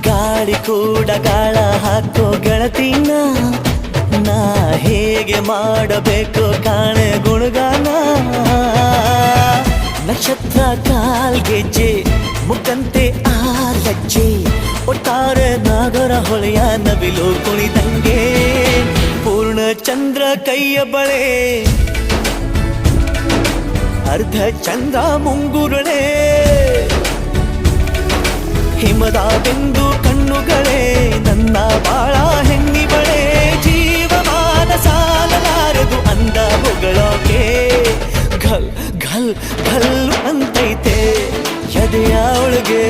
ಗಾಳಿ ಕೂಡ ಗಾಳ ಹಾಕೋ ಗೆಳತಿನ ನಾ ಹೇಗೆ ಮಾಡಬೇಕು ಕಾಣೆ ಗುಣಗಾನ ನಕ್ಷತ್ರ ಕಾಲ್ಗೆಜ್ಜೆ ಮುಖಂತೆ ಆಲಜ್ಜೆ ಒಟ್ಟಾರೆ ನಾಗರ ಹೊಳೆಯ ನವಿಲು ಕುಣಿದಂಗೆ ಪೂರ್ಣ ಚಂದ್ರ ಕೈಯ ಬಳೆ ಅರ್ಧ ಚಂದ್ರ ಮುಂಗುರುಳೆ ಹಿಮದ ಬಿಂದು ಕಣ್ಣುಗಳೇ ನನ್ನ ಬಾಳ ಹೆಣ್ಣಿ ಬಳೆ ಜೀವಮಾನ ಸಾಲಲಾರದು ಅಂದ ಹೊಗಳೋಕೆ ಘಲ್ ಘಲ್ ಘಲ್ ಅಂತೈತೆ ಎದೆಯ ಒಳಗೆ